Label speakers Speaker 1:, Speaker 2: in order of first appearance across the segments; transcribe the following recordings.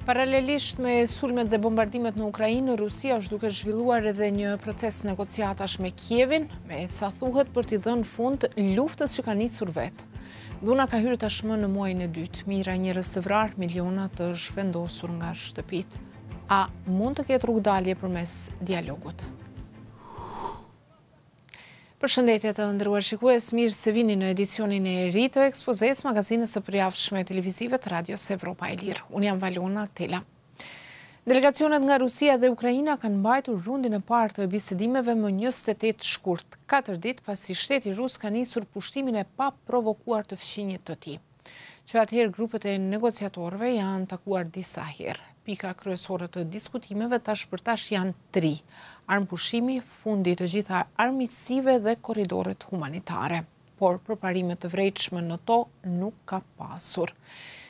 Speaker 1: Paralelisht me sulmet dhe bombardimet në Ukrajinë, Rusia është duke zhvilluar edhe një proces negociatash me Kievin, me sa thuhet për t'i dhënë fund luftës që ka nisur vetë. Dhuna ka hyrë tashmë në muajin e dytë, mijëra njerëz të vrarë, miliona të zhvendosur nga shtëpitë. A mund të ketë rrugdalje përmes dialogut? Përshëndetje të nderuar shikues, mirë se vini në edicionin e ri të ekspozes magazinës së përjavshme televizive të Radios Evropa e Lirë. Unë jam Valona Tela. Delegacionet nga Rusia dhe Ukrajina kanë mbajtur rundin e parë të bisedimeve më 28 shkurt, 4 ditë pasi shteti rus ka nisur pushtimin e pa provokuar të fqinjit të tij. Që atëherë grupet e negociatorëve janë takuar disa herë. Pika kryesore të diskutimeve tash janë 3. Armëpushimi, fundi të gjitha armiqësive dhe korridoret humanitare. Por përparimet të vërejtshme në to nuk ka pasur.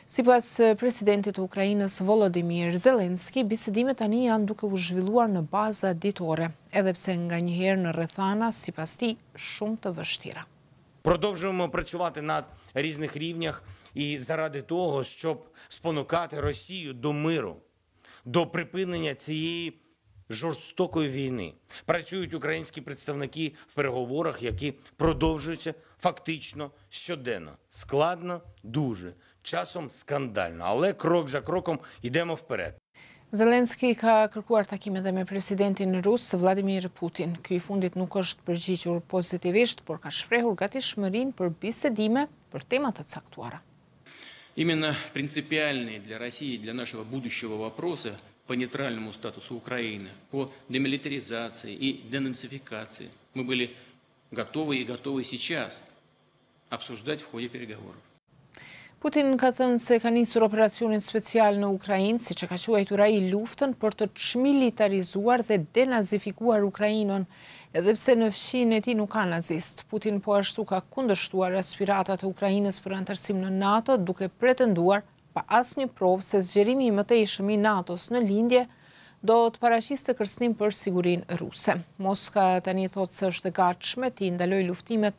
Speaker 1: Sipas presidentit të Ukrajinës Volodymyr Zelensky, bisedimet tani janë duke u zhvilluar në baza ditore, edhe pse nganjëherë në rrethana, sipas tij, shumë të vështira.
Speaker 2: Продовжуємо працювати на різних рівнях і заради того, щоб спонукати Росію до миру, до припинення цієї жорстокої війни. Працюють українські представники в переговорах, які продовжуються фактично щоденно. Складно, дуже, часом скандально, але крок за кроком йдемо вперед.
Speaker 1: Zelensky ka kërkuar takime dhe me presidentin rus Vladimir Putin. Ky i fundit nuk është përgjigjur pozitivisht, por ka shprehur gatishmërinë për bisedime për tema të caktuara.
Speaker 3: Именно принципиальные для России и для нашего будущего вопросы по нейтральному статусу Украины, по демилитаризации и денацификации мы были готовы и готовы сейчас обсуждать в ходе переговоров.
Speaker 1: Putin ka thënë se ka nisur operacionin special në Ukrainë, siç e ka quajtur ai luftën për të çmilitarizuar dhe denazifikuar Ukrainën, edhe pse në fshinë e tij nuk ka nazist. Putin po ashtu ka kundërshtuar aspiratat e Ukrainës për anëtarësim në NATO, duke pretenduar pa asnjë provë se zgjerimi i mëtejshëm i NATO-s në lindje do të paraqiste kërcënim për sigurinë ruse. Moska tani thotë se është e gatshme t'i ndalojë luftimet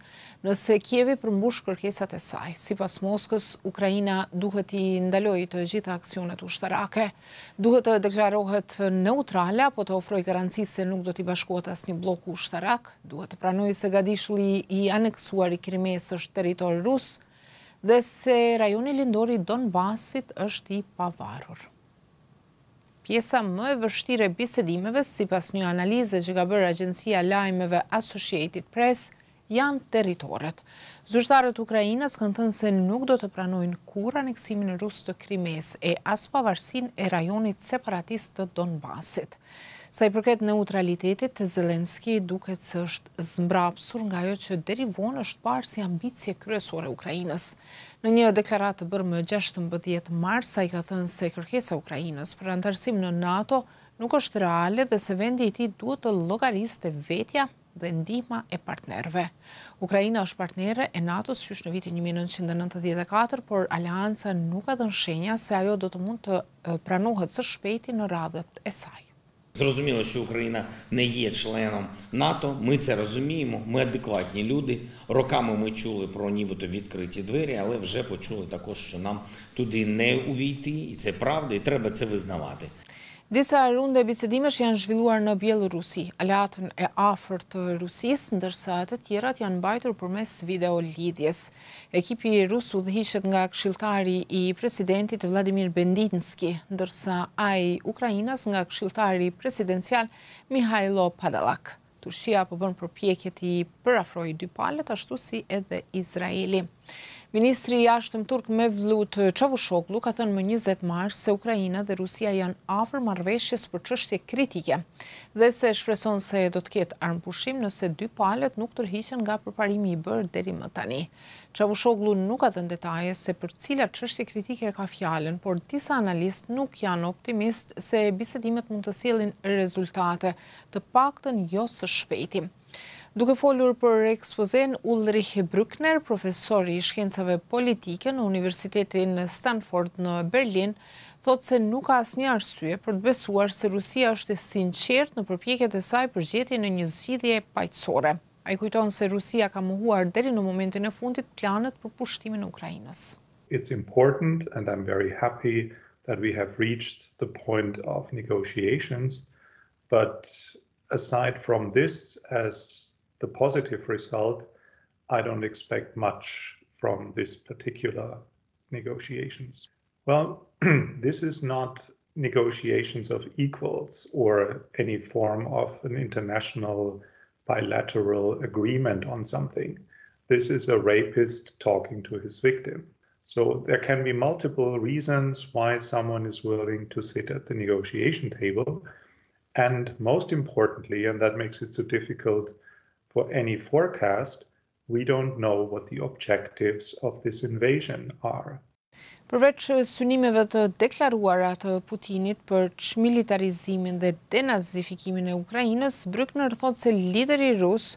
Speaker 1: nëse Kievi përmbush kërkesat e saj. Sipas Moskës, Ukraina duhet t'i ndalojë të gjitha aksionet ushtarake, duhet të deklarohet neutrale apo të ofrojë garanci se nuk do t'i bashkohet asnjë blok ushtarak, duhet të pranojë se gadishulli i aneksuar i Krimes është territor rus dhe se rajoni lindor i Donbasit është i pavarur. Pjesa më e vështirë e bisedimeve, sipas një analize që ka bërë agjencia lajmeve Associated Press, janë territoret. Zyrtarët Ukrainës kanë thënë se nuk do të pranojnë kurrë aneksimin rus të Krimes e as pavarësinë e rajonit separatist të Donbasit. Sa i përket neutralitetit, Zelensky duket se është zmbrapsur nga ajo që deri vonë është parë si ambicie kryesore Ukrainës. Në një deklaratë të bërë më 16 mars, ai ka thënë se kërkesa e Ukrainës për anëtarësim në NATO nuk është reale dhe se vendi i tij duhet të llogarisë vetja dhe ndihma e partnerëve. Ukraina është partnere e NATO-s qysh në vitin 1994, por aleanca nuk ka dhënë shenja se ajo do të mund të pranohet së shpejti në radhët e saj.
Speaker 2: Зрозуміло, що Україна не є членом НАТО, ми це розуміємо, ми адекватні люди. Роками ми чули про нібито відкриті двері, але вже почули також, що нам туди не увійти, і це правда, і треба це визнавати.
Speaker 1: Disa runde bisedimesh janë zhvilluar në Bielorusi, aleatën e afërt të Rusisë, ndërsa të tjerat janë mbajtur përmes video lidhjes. Ekipi rus udhëhiqet nga këshilltari i presidentit Vladimir Bendinski, ndërsa ai Ukrainas nga këshilltari presidencial Mihailo Podolak. Turqia po bën përpjekje t'i përafrojë dy palët, ashtu si edhe Izraeli. Ministri i jashtëm turk Mevlut Çavuşoglu ka thënë më 20 mars se Ukraina dhe Rusia janë afër marrëveshjes për çështje kritike dhe se shpreson se do të ketë armëpushim nëse dy palët nuk tërhiqen nga përparimi i bërë deri më tani. Çavuşoglu nuk ka dhënë detaje se për cilat çështje kritike ka fjalën, por disa analistë nuk janë optimist se bisedimet mund të sjellin rezultate, të paktën jo së shpejti. Duke folur për ekspozen, Ulrich Brückner, profesor i shkencave politike në Universitetin Stanford në Berlin, thotë se nuk ka asnjë arsye për të besuar se Rusia është e sinqertë në përpjekjet e saj për gjetjen e një zgjidhje paqësore. Ai kujton se Rusia ka mohuar deri në momentin e fundit planet për pushtimin e Ukrainës.
Speaker 4: It's important and I'm very happy that we have reached the point of negotiations. But aside from this, as the positive result, I don't expect much from this particular negotiations. Well, this is not negotiations of equals or any form of an international bilateral agreement on something. This is a rapist talking to his victim. So there can be multiple reasons why someone is willing to sit at the negotiation table. And most importantly, and that makes it so difficult for any forecast, we don't know what the objectives of this invasion are.
Speaker 1: Përveç synimeve të deklaruara të Putinit për çmilitarizimin dhe denazifikimin e Ukrainës, Bruckner thotë se lideri rus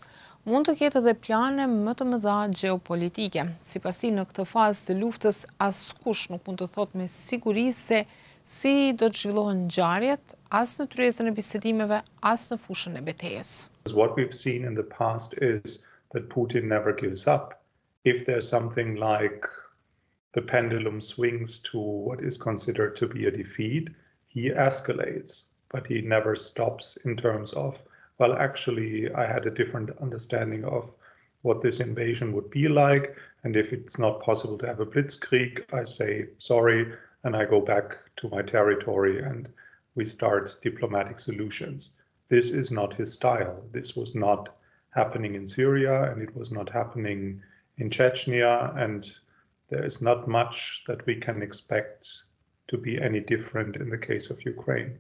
Speaker 1: mund të ketë edhe plane më të mëdha gjeopolitike. Sipas tij, në këtë fazë të luftës, askush nuk mund të thotë me siguri se si do të zhvillohen ngjarjet, as në tryezën e bisedimeve, as në fushën e betejës.
Speaker 4: What we've seen in the past is that Putin never gives up. If there's something like the pendulum swings to what is considered to be a defeat, he escalates, but he never stops in terms of, well, actually, I had a different understanding of what this invasion would be like, and if it's not possible to have a blitzkrieg, I say sorry, and I go back to my territory, and we start diplomatic solutions. This is not his style. This was not happening in Syria, and it was not happening in Chechnya, and there is not much that we can expect to be any different in the case of Ukraine.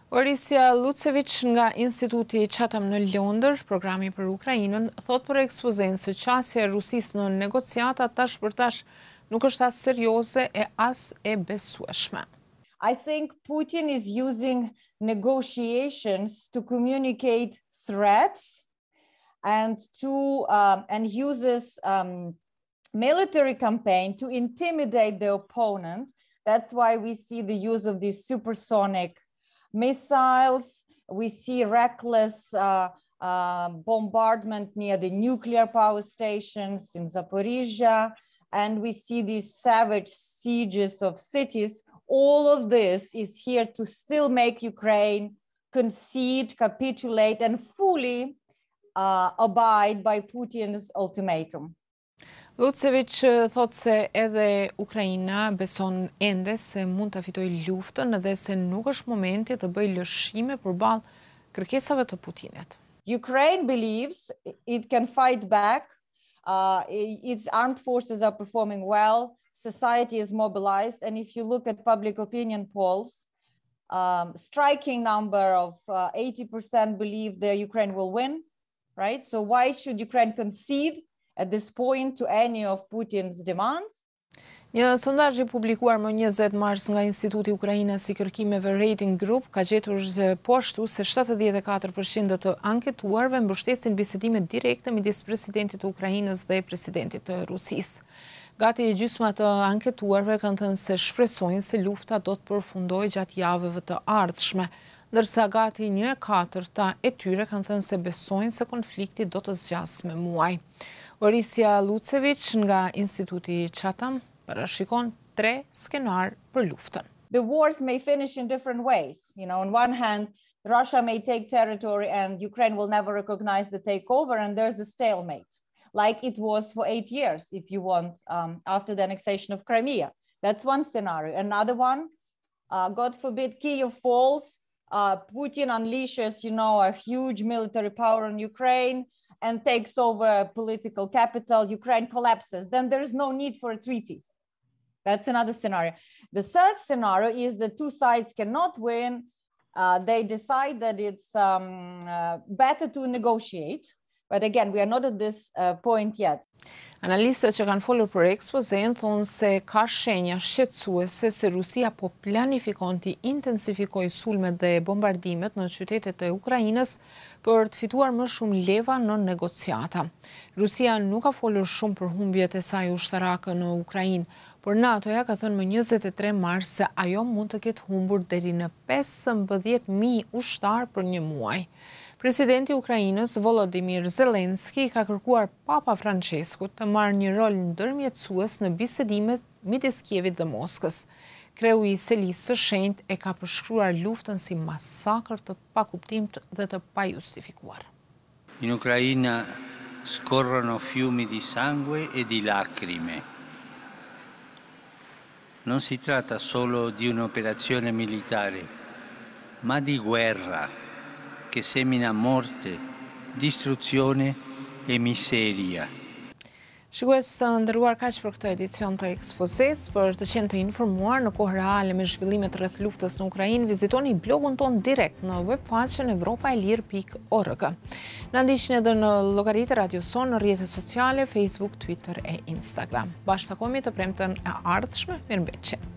Speaker 1: Orisja Lucevic nga Instituti Chatham në Londër, programi për Ukrainën, thot për ekspozen se qasja e Rusisë në negociata tash për tash nuk është as serioze e as e besueshme.
Speaker 5: I think Putin is using negotiations to communicate threats and uses military campaign to intimidate the opponent. That's why we see the use of these supersonic missiles. We see reckless bombardment near the nuclear power stations in Zaporizhia, and we see these savage sieges of cities. All of this is here to still make Ukraine concede, capitulate, and fully abide by Putin's ultimatum.
Speaker 1: Lucevic thot se edhe Ukraina beson ende se mund të fitojë luftën dhe se nuk është momenti të bëjë lëshime përballë kërkesave të Putinit.
Speaker 5: Ukraine believes it can fight back. Its armed forces are performing well. Society is mobilized, and if you look at public opinion polls, striking number of 80% believe that Ukraine will win, right? So why should Ukraine concede at this point to any of Putin's demands?
Speaker 1: Një sondazh i publikuar më 20 mars nga Instituti Ukrainas i Kërkimeve Rating Group ka gjetur po ashtu se 74% të anketuarve mbështesin bisedime direkte midis presidentit të Ukrainës dhe presidentit të Rusisë. Gati gjysma të anketuarve kanë thënë se shpresojnë se lufta do të përfundojë gjatë javëve të ardhshme, ndërsa gati 1/4 e tyre kanë thënë se besojnë se konflikti do të zgjasë me muaj. Orisja Lucevic nga Instituti Chatham parashikon 3 skenar për luftën.
Speaker 5: The wars may finish in different ways. You know, on one hand, Russia may take territory and Ukraine will never recognize the takeover, and there's a stalemate, like it was for 8 years, if you want, after the annexation of Crimea. That's one scenario. Another one, God forbid, Kiev falls, Putin unleashes, a huge military power on Ukraine and takes over a political capital, Ukraine collapses. Then there's no need for a treaty. That's another scenario. The third scenario is that two sides cannot win. They decide that it's better to negotiate. But again, we are not at this point yet.
Speaker 1: Analistët që kanë folur për ekspozen thonë se ka shenja shqetësuese se Rusia po planifikon të intensifikojë sulmet dhe bombardimet në qytetet e Ukrainës për të fituar më shumë leva në negociata. Rusia nuk ka folur shumë për humbjet e saj ushtarake në Ukrainë, por NATO-ja ka thënë më 23 mars se ajo mund të ketë humbur deri në 15.000 ushtar për një muaj. Presidenti i Ukrainës, Volodymyr Zelensky, ka kërkuar Papa Franceskut të marrë një rol ndërmjetësues në bisedimet midis Kievit dhe Moskës. Kreu I Selisë së Shenjtë e ka përshkruar luftën si masakër të pakuptimt dhe të pajustifikuar.
Speaker 6: In Ucraina scorrono fiumi di sangue e di lacrime. Non si tratta solo di un'operazione militare, ma di guerra che semina morte, distruzione e miseria.
Speaker 1: Shikues të nderuar, kaq për këtë edicion të ekspozes. Për të qenë të informuar në kohë reale me zhvillimet rreth luftës në Ukrainë, vizitoni blogun ton direkt në webfaqen evropaelir.org. Na ndiqni edhe në llogaritë e Radio Son në rrjetet sociale, Facebook, Twitter e Instagram. Bashkë takohemi të premten e ardhshme. Mirëmbëjtje.